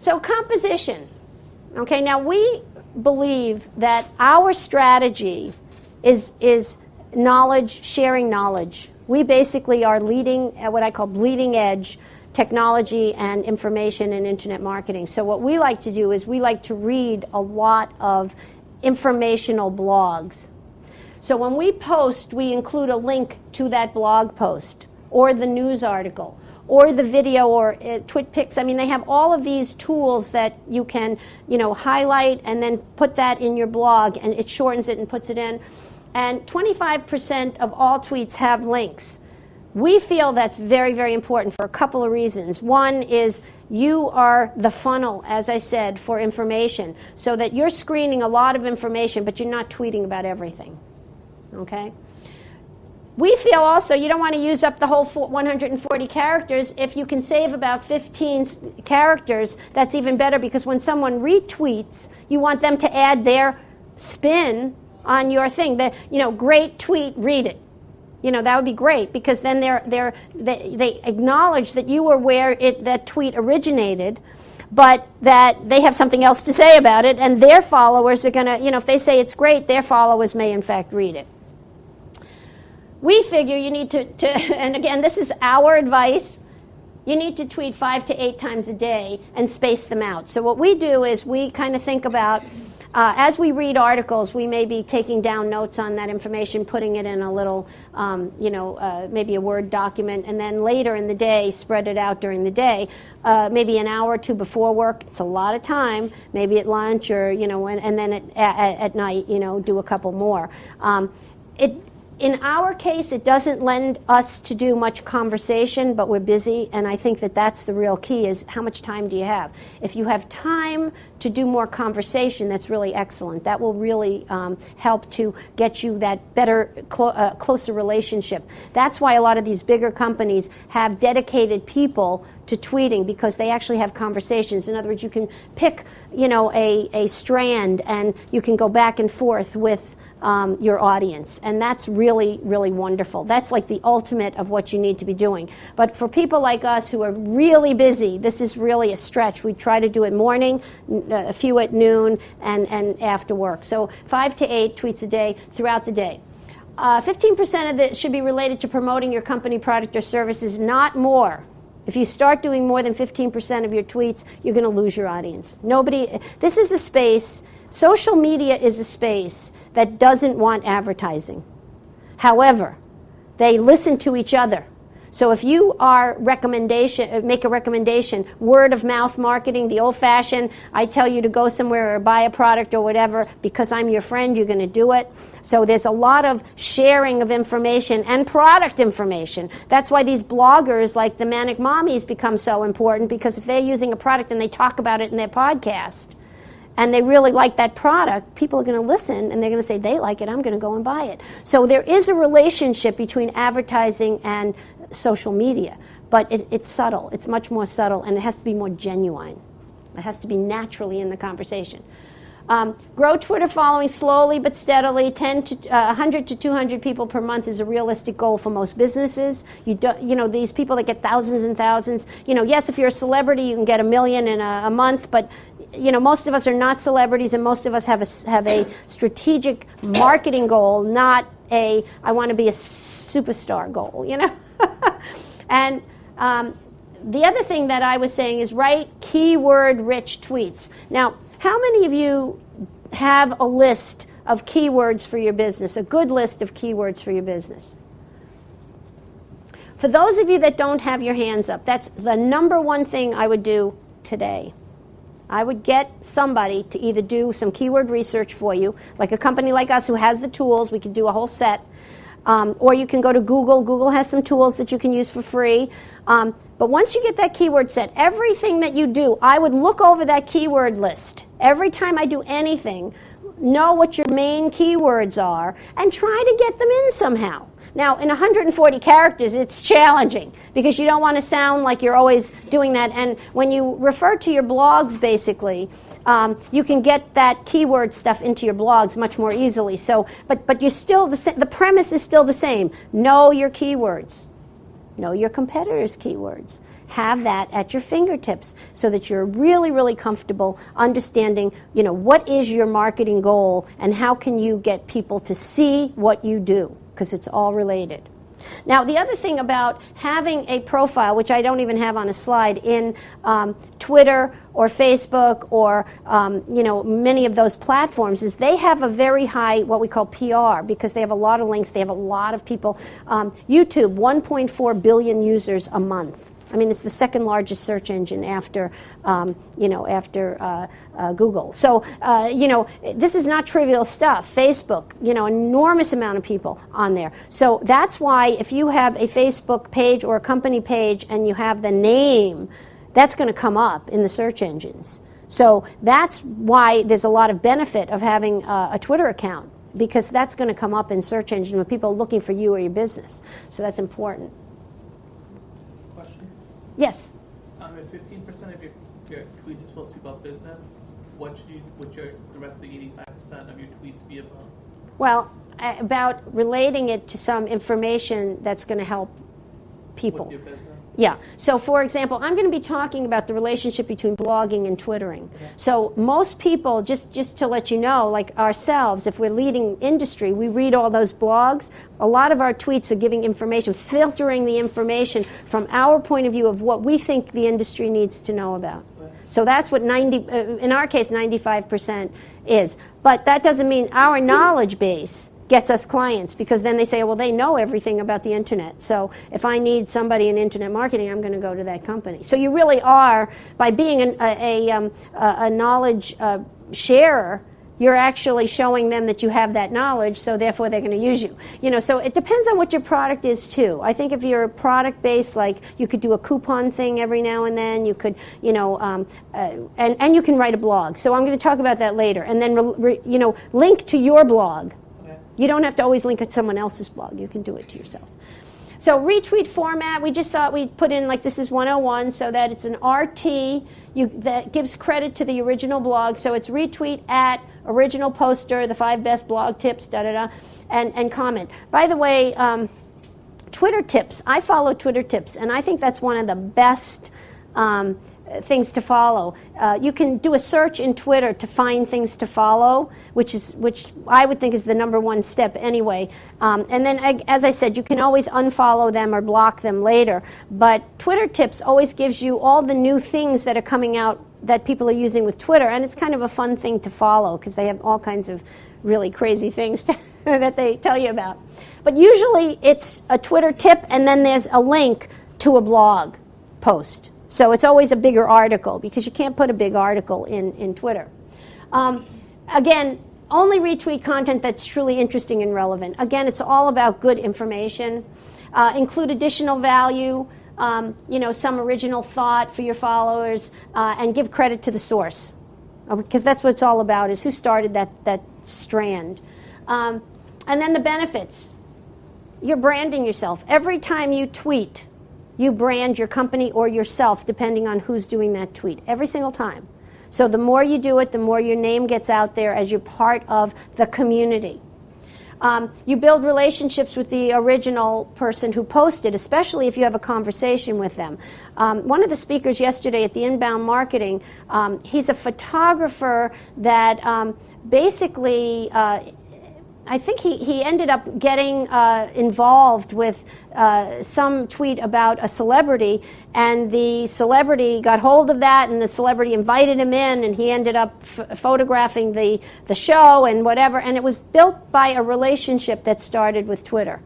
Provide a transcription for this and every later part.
So composition. Okay, now we believe that our strategy is knowledge, sharing knowledge. We basically are leading at what I call bleeding edge technology and information and internet marketing. So what we like to do is we like to read a lot of informational blogs. So when we post, we include a link to that blog post or the news article or the video or TwitPics. I mean, they have all of these tools that you can, highlight and then put that in your blog, and it shortens it and puts it in. And 25% of all tweets have links. We feel that's very, very important for a couple of reasons. One is you are the funnel, as I said, for information, so that you're screening a lot of information, but you're not tweeting about everything. Okay? We feel also you don't want to use up the whole 140 characters. If you can save about 15 characters, that's even better, because when someone retweets, you want them to add their spin on your thing. Great tweet, read it. That would be great, because then they acknowledge that you were where that tweet originated, but that they have something else to say about it, and their followers are going to, if they say it's great, their followers may in fact read it. We figure you need to and again, this is our advice, you need to tweet 5 to 8 times a day and space them out. So what we do is we kind of think about, as we read articles, we may be taking down notes on that information, putting it in a little, maybe a Word document, and then later in the day, spread it out during the day, maybe an hour or two before work. It's a lot of time, maybe at lunch or, and then at night, do a couple more. In our case, it doesn't lend us to do much conversation, but we're busy, and I think that that's the real key, is how much time do you have? If you have time to do more conversation, that's really excellent. That will really help to get you that better, closer relationship. That's why a lot of these bigger companies have dedicated people to tweeting, because they actually have conversations. In other words, you can pick, a strand, and you can go back and forth with your audience, and that's really, really wonderful. That's like the ultimate of what you need to be doing. But for people like us who are really busy, this is really a stretch. We try to do it morning, a few at noon, and after work. So 5 to 8 tweets a day throughout the day. 15% of it should be related to promoting your company, product, or services, not more. If you start doing more than 15% of your tweets, you're going to lose your audience. This is a space, social media is a space that doesn't want advertising. However, they listen to each other. So if you make a recommendation, word of mouth marketing, the old fashioned, I tell you to go somewhere or buy a product or whatever, because I'm your friend, you're going to do it. So there's a lot of sharing of information and product information. That's why these bloggers like the Manic Mommies become so important, because if they're using a product and they talk about it in their podcast, and they really like that product, people are going to listen, and they're going to say, they like it, I'm going to go and buy it. So there is a relationship between advertising and social media, but it's subtle. It's much more subtle, and it has to be more genuine. It has to be naturally in the conversation. Grow Twitter following slowly but steadily. 100 to 200 people per month is a realistic goal for most businesses. These people that get thousands and thousands. Yes, if you're a celebrity, you can get 1 million in a month, but most of us are not celebrities, and most of us have a strategic marketing goal, not I want to be a superstar goal. And the other thing that I was saying is write keyword-rich tweets. Now, how many of you have a list of keywords for your business, a good list of keywords for your business? For those of you that don't have your hands up, that's the number one thing I would do today. I would get somebody to either do some keyword research for you, like a company like us who has the tools. We could do a whole set. Or you can go to Google. Google has some tools that you can use for free. But once you get that keyword set, everything that you do, I would look over that keyword list. Every time I do anything, know what your main keywords are and try to get them in somehow. Now, in 140 characters, it's challenging because you don't want to sound like you're always doing that. And when you refer to your blogs, basically, you can get that keyword stuff into your blogs much more easily. So, but you're still the premise is still the same. Know your keywords. Know your competitors' keywords. have that at your fingertips so that you're really, really comfortable understanding, what is your marketing goal and how can you get people to see what you do, because it's all related. Now, the other thing about having a profile, which I don't even have on a slide, in Twitter or Facebook or, many of those platforms, is they have a very high, what we call PR, because they have a lot of links, they have a lot of people. YouTube, 1.4 billion users a month. I mean, it's the second largest search engine after Google. So, this is not trivial stuff. Facebook, enormous amount of people on there. So that's why if you have a Facebook page or a company page and you have the name, that's going to come up in the search engines. So that's why there's a lot of benefit of having a Twitter account, because that's going to come up in search engines when people are looking for you or your business. So that's important. Yes. If 15% of your tweets are supposed to be about business, what would the rest of the 85% of your tweets be about? Well, about relating it to some information that's going to help people. With your business? Yeah. So, for example, I'm going to be talking about the relationship between blogging and Twittering. Okay. So most people, just to let you know, like ourselves, if we're leading industry, we read all those blogs. A lot of our tweets are giving information, filtering the information from our point of view of what we think the industry needs to know about. Right. So that's what in our case, 95% is. But that doesn't mean our knowledge base gets us clients, because then they say, well, they know everything about the internet. So if I need somebody in internet marketing, I'm going to go to that company. So you really are, by being a knowledge sharer, you're actually showing them that you have that knowledge, so therefore they're going to use you. So it depends on what your product is too. I think if you're product based, like you could do a coupon thing every now and then. You could, and you can write a blog. So I'm going to talk about that later, and then link to your blog. You don't have to always link at someone else's blog. You can do it to yourself. So retweet format, we just thought we'd put in, like, this is 101, so that it's an RT that gives credit to the original blog. So it's retweet at original poster, the 5 best blog tips, and comment. By the way, Twitter tips. I follow Twitter tips, and I think that's one of the best things to follow. You can do a search in Twitter to find things to follow, which I would think is the number one step anyway. And then, as I said, you can always unfollow them or block them later. But Twitter tips always gives you all the new things that are coming out that people are using with Twitter, and it's kind of a fun thing to follow because they have all kinds of really crazy things that they tell you about. But usually it's a Twitter tip, and then there's a link to a blog post. So it's always a bigger article, because you can't put a big article in Twitter. Again, only retweet content that's truly interesting and relevant. Again, it's all about good information. Include additional value, some original thought for your followers, and give credit to the source. Because that's what it's all about, is who started that strand. And then the benefits. You're branding yourself. Every time you tweet, you brand your company or yourself, depending on who's doing that tweet, every single time. So the more you do it, the more your name gets out there as you're part of the community. You build relationships with the original person who posted, especially if you have a conversation with them. One of the speakers yesterday at the Inbound Marketing, he's a photographer that basically I think he ended up getting involved with some tweet about a celebrity, and the celebrity got hold of that, and the celebrity invited him in, and he ended up photographing the show and whatever, and it was built by a relationship that started with Twitter,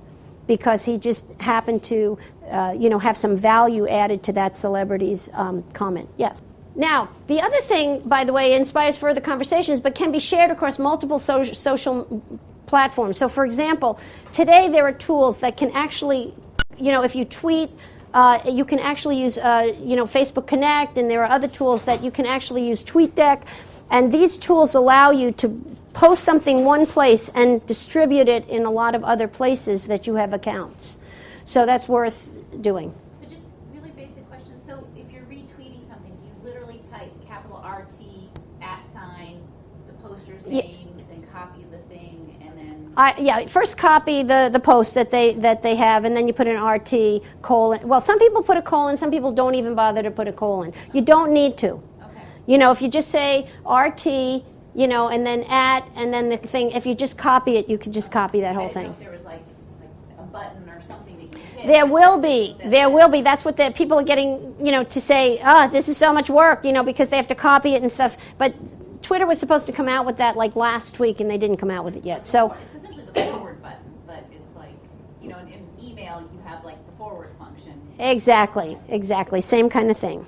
because he just happened to have some value added to that celebrity's comment. Yes. Now, the other thing, by the way, inspires further conversations, but can be shared across multiple social platforms. So, for example, today there are tools that can actually, if you tweet, you can actually use, Facebook Connect, and there are other tools that you can actually use TweetDeck, and these tools allow you to post something one place and distribute it in a lot of other places that you have accounts. So that's worth doing. So just really basic question. So if you're retweeting something, do you literally type capital RT @ the poster's name, then copy the thing, and then First copy the post that they have, and then you put an RT colon. Well, some people put a colon. Some people don't even bother to put a colon. You don't need to. Okay. If you just say RT, and then at, and then the thing. If you just copy it, you could just copy that whole I didn't know thing. if there was like a button or something that you hit. There will be. There will be. That's what the people are getting, to say, this is so much work, because they have to copy it and stuff. But Twitter was supposed to come out with that like last week, and they didn't come out with it yet. So it's essentially the forward button, but it's like, in email you have like the forward function. exactly. Same kind of thing.